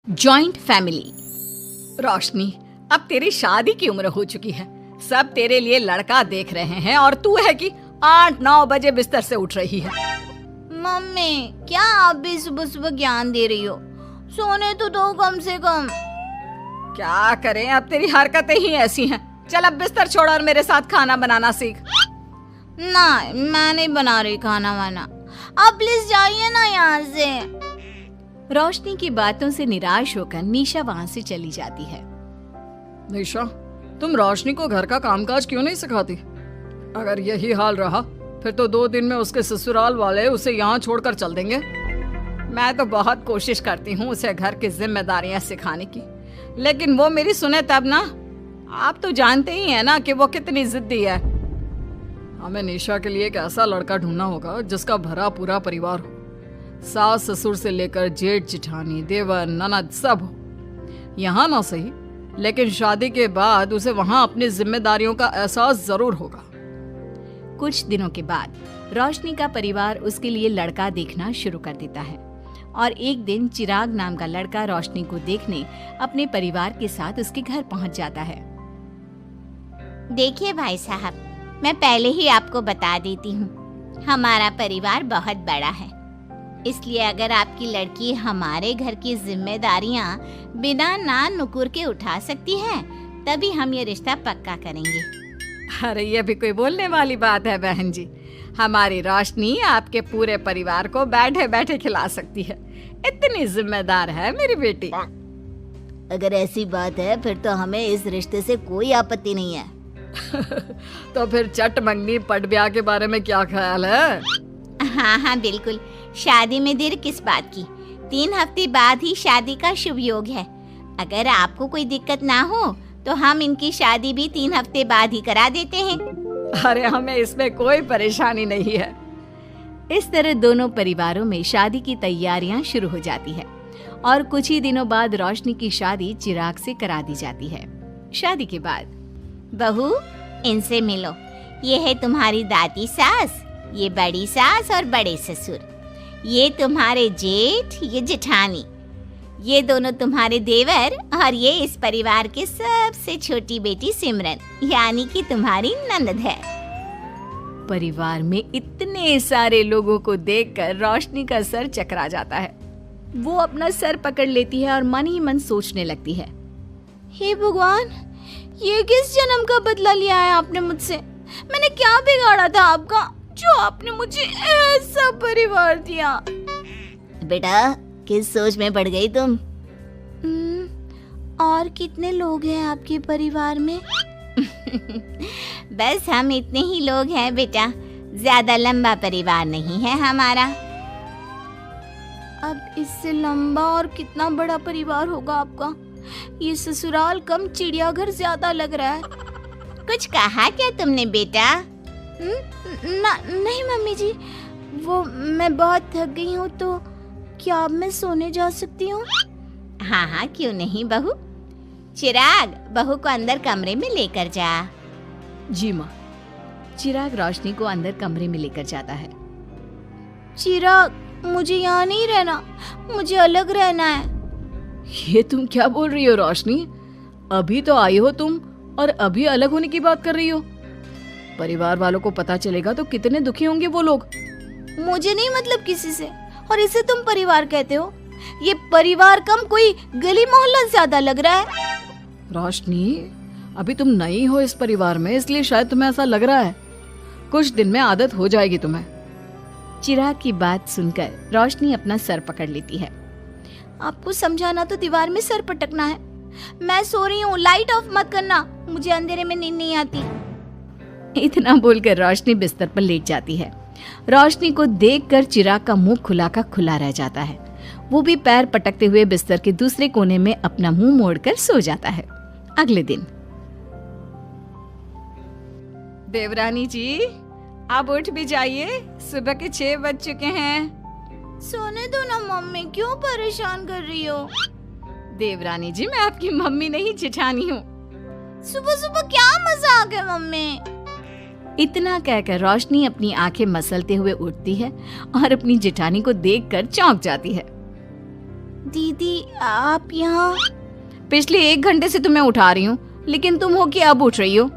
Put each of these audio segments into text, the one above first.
Joint family. रोशनी, अब तेरी शादी की उम्र हो चुकी है, सब तेरे लिए लड़का देख रहे हैं और तू है कि 8-9 बजे बिस्तर से उठ रही है। मम्मी, क्या आप भी सुबह सुबह ज्ञान दे रही हो? सोने तो दो कम से कम। क्या करें, अब तेरी हरकतें ही ऐसी हैं। चल अब बिस्तर छोड़ और मेरे साथ खाना बनाना सीख। ना, मैं नहीं बना रही खाना वाना, आप प्लीज जाइए ना यहाँ से। रोशनी की बातों से निराश होकर निशा वहाँ से चली जाती है। निशा, तुम रोशनी को घर का कामकाज क्यों नहीं सिखाती? अगर यही हाल रहा फिर तो 2 दिन में उसके ससुराल वाले उसे यहाँ छोड़कर चल देंगे। मैं तो बहुत कोशिश करती हूँ उसे घर की जिम्मेदारियां सिखाने की, लेकिन वो मेरी सुने तब ना। आप तो जानते ही हैं ना कि वो कितनी जिद्दी है। हमें निशा के लिए एक ऐसा लड़का ढूंढना होगा जिसका भरा पूरा परिवार हो, सास ससुर से लेकर जेठ जिठानी देवर ननद सब हो। यहाँ ना सही, लेकिन शादी के बाद उसे वहाँ अपनी जिम्मेदारियों का एहसास जरूर होगा। कुछ दिनों के बाद रोशनी का परिवार उसके लिए लड़का देखना शुरू कर देता है और एक दिन चिराग नाम का लड़का रोशनी को देखने अपने परिवार के साथ उसके घर पहुंच जाता है। देखिए भाई साहब, मैं पहले ही आपको बता देती हूँ, हमारा परिवार बहुत बड़ा है, इसलिए अगर आपकी लड़की हमारे घर की जिम्मेदारियाँ बिना ना नुकुर के उठा सकती है तभी हम ये रिश्ता पक्का करेंगे। अरे ये भी कोई बोलने वाली बात है बहन जी, हमारी रोशनी आपके पूरे परिवार को बैठे बैठे खिला सकती है, इतनी जिम्मेदार है मेरी बेटी। अगर ऐसी बात है फिर तो हमें इस रिश्ते से कोई आपत्ति नहीं है। तो फिर चट मंगनी पट ब्याह के बारे में क्या ख्याल है? हाँ बिल्कुल, शादी में देर किस बात की, 3 हफ्ते बाद ही शादी का शुभ योग है। अगर आपको कोई दिक्कत ना हो तो हम इनकी शादी भी 3 हफ्ते बाद ही करा देते हैं। अरे हमें इसमें कोई परेशानी नहीं है। इस तरह दोनों परिवारों में शादी की तैयारियां शुरू हो जाती है और कुछ ही दिनों बाद रोशनी की शादी चिराग से करा दी जाती है। शादी के बाद, बहू इनसे मिलो, ये है तुम्हारी दादी सास, ये बड़ी सास और बड़े ससुर, ये तुम्हारे जेठ, ये जेठानी, ये दोनों तुम्हारे देवर और ये इस परिवार की सबसे छोटी बेटी सिमरन, यानी कि तुम्हारी ननद है। परिवार में इतने सारे लोगों को देखकर रोशनी का सर चकरा जाता है। वो अपना सर पकड़ लेती है और मन ही मन सोचने लगती है, हे भगवान, ये किस जन्म का बदला लिया है आपने मुझसे? मैंने क्या बिगाड़ा था आपका जो आपने मुझे ऐसा परिवार दिया? बेटा, किस सोच में पड़ गई तुम? और कितने लोग हैं आपके परिवार में? बस हम इतने ही लोग हैं बेटा, ज्यादा लंबा परिवार नहीं है हमारा। अब इससे लंबा और कितना बड़ा परिवार होगा आपका? ये ससुराल कम चिड़ियाघर ज्यादा लग रहा है। कुछ कहा क्या तुमने बेटा? नहीं मम्मी जी, वो मैं बहुत थक गई हूँ, तो क्या अब मैं सोने जा सकती हूँ? हाँ क्यों नहीं बहू। चिराग, बहू को अंदर कमरे में लेकर जा। जी माँ। चिराग रोशनी को अंदर कमरे में लेकर जाता है। चिराग, मुझे यहाँ नहीं रहना, मुझे अलग रहना है। ये तुम क्या बोल रही हो रोशनी? अभी तो आई हो तुम और अभी अलग होने की बात कर रही हो? परिवार वालों को पता चलेगा तो कितने दुखी होंगे वो लोग। मुझे नहीं मतलब किसी से, और इसे तुम परिवार कहते हो? ये परिवार कम कोई गली मोहल्ला ज्यादा लग रहा है। रोशनी, अभी तुम नई हो इस परिवार में, इसलिए शायद तुम्हें ऐसा लग रहा है। कुछ दिन में आदत हो जाएगी तुम्हें। चिराग की बात सुनकर रोशनी अपना सर पकड़ लेती है। आपको समझाना तो दीवार में सर पटकना है। मैं सो रही हूँ, लाइट ऑफ मत करना, मुझे अंधेरे में नींद नहीं आती। इतना बोलकर रोशनी बिस्तर पर लेट जाती है। रोशनी को देखकर चिराग का मुंह खुला का खुला रह जाता है। वो भी पैर पटकते हुए बिस्तर के दूसरे कोने में अपना मुंह मोड़कर सो जाता है। अगले दिन, देवरानी जी, आप उठ भी जाइए, सुबह के 6 बज चुके हैं। सोने दो ना मम्मी, क्यों परेशान कर रही हो? देवरानी जी, मैं आपकी मम्मी नहीं जेठानी हूँ। सुबह सुबह क्या मजाक है मम्मी? इतना कहकर रोशनी अपनी आंखें मसलते हुए उठती है और अपनी जेठानी को देखकर चौंक जाती है। दीदी आप यहाँ? पिछले 1 घंटे से तुम्हें उठा रही हूँ, लेकिन तुम हो कि अब उठ रही हो।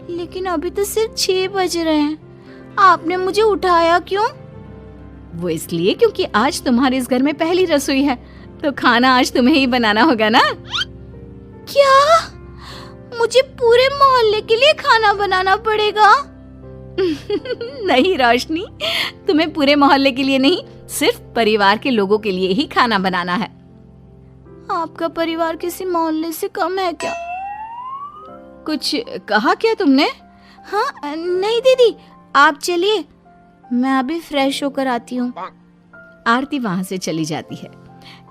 लेकिन अभी तो सिर्फ 6 बज रहे हैं, आपने मुझे उठाया क्यों? वो इसलिए क्योंकि आज तुम्हारे इस घर में पहली रसोई है, तो खाना आज तुम्हें ही बनाना होगा ना। क्या? मुझे पूरे मोहल्ले के लिए खाना बनाना पड़ेगा? नहीं रोशनी, तुम्हें पूरे मोहल्ले के लिए नहीं, सिर्फ परिवार के लोगों के लिए ही खाना बनाना है। आपका परिवार किसी मोहल्ले से कम है क्या? कुछ कहा क्या तुमने? हाँ नहीं दीदी, आप चलिए, मैं अभी फ्रेश होकर आती हूँ। आरती वहां से चली जाती है,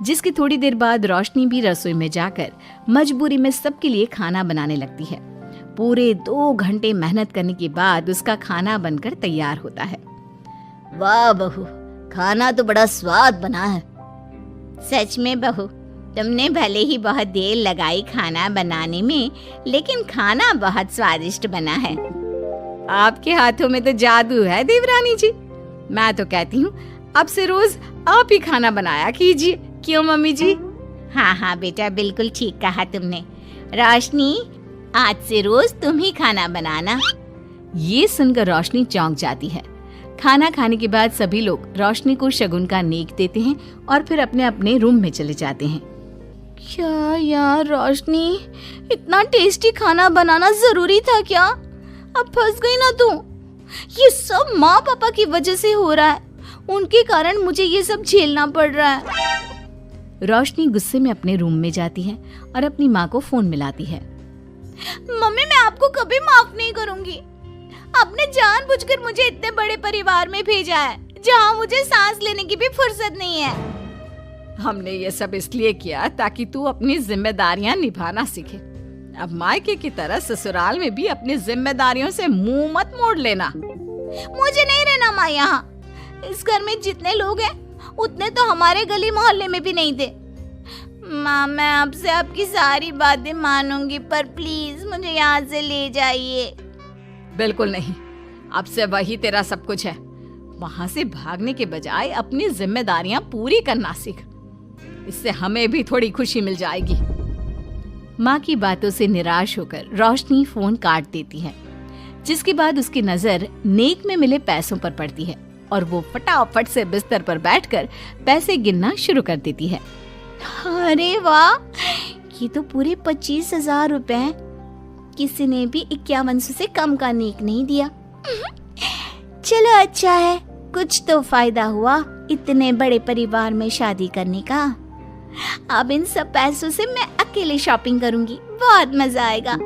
जिसकी थोड़ी देर बाद रोशनी भी रसोई में जाकर मजबूरी में सबके लिए खाना बनाने लगती है। पूरे 2 घंटे मेहनत करने के बाद उसका खाना बनकर तैयार होता है। वाह बहू, खाना तो बड़ा स्वाद बना है। सच में बहू, तुमने भले ही बहुत देर लगाई खाना बनाने में, लेकिन खाना बहुत स्वादिष्ट बना है। आपके हाथों में तो जादू है देवरानी जी। मैं तो कहती हूँ अब से रोज आप ही खाना बनाया कीजिए, क्यों मम्मी जी? हाँ हाँ बेटा, बिल्कुल ठीक कहा तुमने। रोशनी, आज से रोज तुम ही खाना बनाना। ये सुनकर रोशनी चौंक जाती है। खाना खाने के बाद सभी लोग रोशनी को शगुन का नेक देते हैं और फिर अपने अपने रूम में चले जाते हैं। क्या यार रोशनी, इतना टेस्टी खाना बनाना जरूरी था क्या? अब फंस गई ना तू। ये सब माँ पापा की वजह से हो रहा है, उनके कारण मुझे ये सब झेलना पड़ रहा है। रोशनी गुस्से में अपने रूम में जाती है और अपनी माँ को फोन मिलाती है। मम्मी, मैं आपको कभी माफ नहीं करूंगी। आपने जानबूझकर मुझे इतने बड़े परिवार में भेजा है, जहाँ मुझे सांस लेने की भी फुर्सत नहीं है। हमने ये सब इसलिए किया ताकि तू अपनी जिम्मेदारियां निभाना सीखे। अब मायके की तरह ससुराल में भी अपनी जिम्मेदारियों से मुंह मत मोड़ लेना। मुझे नहीं रहना माँ यहाँ। इस घर में जितने लोग हैं, उतने तो हमारे गली मोहल्ले में भी नहीं थे। माँ, मैं आपसे आपकी सारी बातें मानूंगी, पर प्लीज मुझे यहाँ से ले जाइए। बिल्कुल नहीं, अब से वही तेरा सब कुछ है। वहाँ से भागने के बजाय अपनी जिम्मेदारियां पूरी करना सीख, इससे हमें भी थोड़ी खुशी मिल जाएगी। माँ की बातों से निराश होकर रोशनी फोन काट देती है, जिसके बाद उसकी नजर नेक में मिले पैसों पर पड़ती है और वो फटाफट से बिस्तर पर बैठकर पैसे गिनना शुरू कर देती है। अरे वाह, ये तो पूरे 25,000 रुपए हैं। किसी ने भी 5100 से कम का नेक नहीं दिया। चलो अच्छा है, कुछ तो फायदा हुआ इतने बड़े परिवार में शादी करने का। अब इन सब पैसों से मैं अकेले शॉपिंग करूंगी, बहुत मजा आएगा।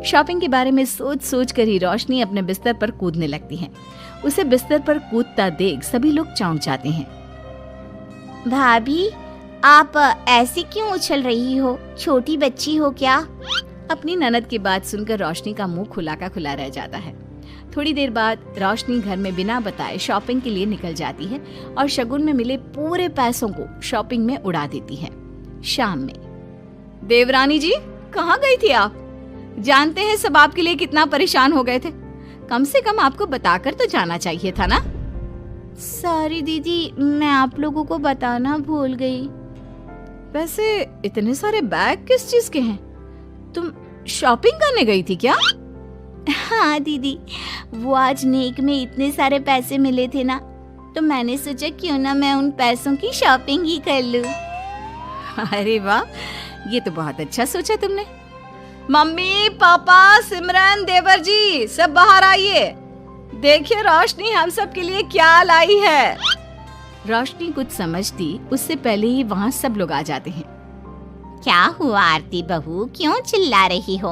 शॉपिंग के बारे में सोच सोच कर ही रोशनी अपने बिस्तर पर कूदने लगती है। उसे बिस्तर पर कूदता देख सभी लोग चौंक जाते हैं। भाभी, आप ऐसे क्यों उछल रही हो? छोटी बच्ची हो क्या? अपनी ननद की बात सुनकर रोशनी का मुंह खुला का खुला रह जाता है। थोड़ी देर बाद रोशनी घर में बिना बताए शॉपिंग के लिए निकल जाती है और शगुन में मिले पूरे पैसों को शॉपिंग में उड़ा देती है। शाम में, देवरानी जी कहाँ गई थी आप? जानते हैं सब आपके लिए कितना परेशान हो गए थे। कम से कम आपको बताकर तो जाना चाहिए था ना। सॉरी दीदी, मैं आप लोगों को बताना भूल गई। वैसे इतने सारे बैग किस चीज के हैं? तुम शॉपिंग करने गई थी क्या? हाँ दीदी, वो आज नेक में इतने सारे पैसे मिले थे ना, तो मैंने सोचा क्यों ना मैं उन पैसों की शॉपिंग ही कर लूं। अरे वाह, ये तो बहुत अच्छा सोचा तुमने। मम्मी, पापा, सिमरन, देवर जी, सब बाहर आइए। देखिए रोशनी हम सब के लिए क्या लाई है। रोशनी कुछ समझती उससे पहले ही वहाँ सब लोग आ जाते हैं। क्या हुआ आरती बहू, क्यों चिल्ला रही हो?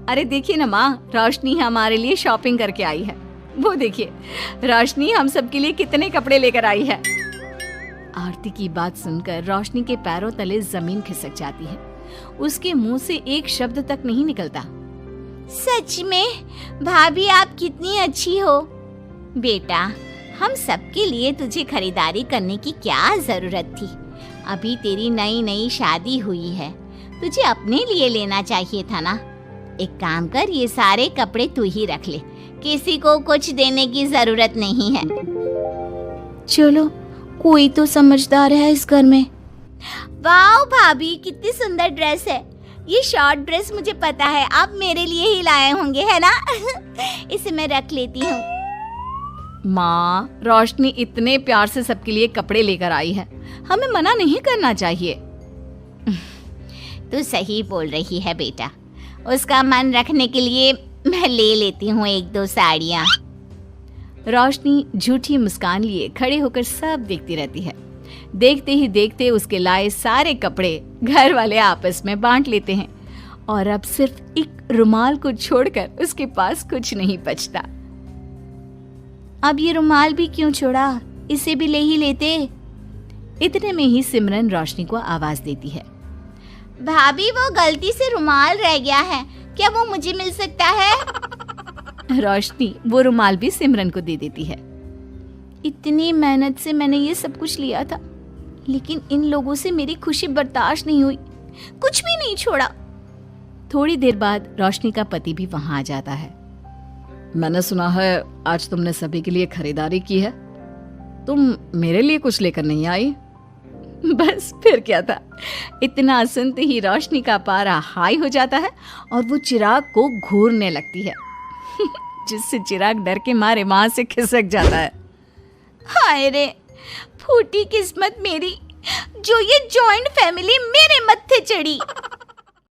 अरे देखिए ना माँ, रोशनी हमारे लिए शॉपिंग करके आई है। वो देखिए, रोशनी हम सब के लिए कितने कपड़े लेकर आई है। आरती की बात सुनकर रोशनी के पैरों तले जमीन खिसक जाती है। उसके मुंह से एक शब्द तक नहीं निकलता। सच में भाभी, आप कितनी अच्छी हो। बेटा, हम सबके लिए तुझे खरीदारी करने की क्या जरूरत थी? अभी तेरी नई नई शादी हुई है, तुझे अपने लिए लेना चाहिए था ना। एक काम कर, ये सारे कपड़े तू ही रख ले, किसी को कुछ देने की जरूरत नहीं है। चलो, कोई तो समझदार है इस घर में। वाह भाभी, कितनी सुंदर ड्रेस है। ये शॉर्ट ड्रेस मुझे पता है आप मेरे लिए ही लाए होंगे, है ना? इसे मैं रख लेती हूँ। माँ, रोशनी इतने प्यार से सबके लिए कपड़े लेकर आई है, हमें मना नहीं करना चाहिए। तू सही बोल रही है बेटा, उसका मन रखने के लिए मैं ले लेती हूँ 1-2 साड़ियाँ। रोशनी झूठी मुस्कान लिए खड़े होकर सब देखती रहती है। देखते ही देखते उसके लाए सारे कपड़े घर वाले आपस में बांट लेते हैं और अब सिर्फ एक रुमाल को छोड़कर उसके पास कुछ नहीं बचता। अब ये रुमाल भी क्यों छोड़ा, इसे भी ले ही लेते। इतने में ही सिमरन रोशनी को आवाज देती है। भाभी, वो गलती से रुमाल रह गया है, क्या वो मुझे मिल सकता है? रोशनी वो रुमाल भी सिमरन को दे देती है। इतनी मेहनत से मैंने ये सब कुछ लिया था, लेकिन इन लोगों से मेरी खुशी बर्दाश्त नहीं हुई, कुछ भी नहीं छोड़ा। थोड़ी देर बाद रोशनी का पति भी वहां आ जाता है। मैंने सुना है आज तुमने सभी के लिए खरीदारी की है, तुम मेरे लिए कुछ लेकर नहीं आई? बस फिर क्या था, इतना सुनते ही रोशनी का पारा हाई हो जाता है और वो चिराग को घूरने लगती है, जिससे चिराग डर के मारे वहां से खिसक जाता है। हाय रे, फूटी किस्मत मेरी, जो ये जॉइंट फैमिली मेरे मत्थे चढ़ी।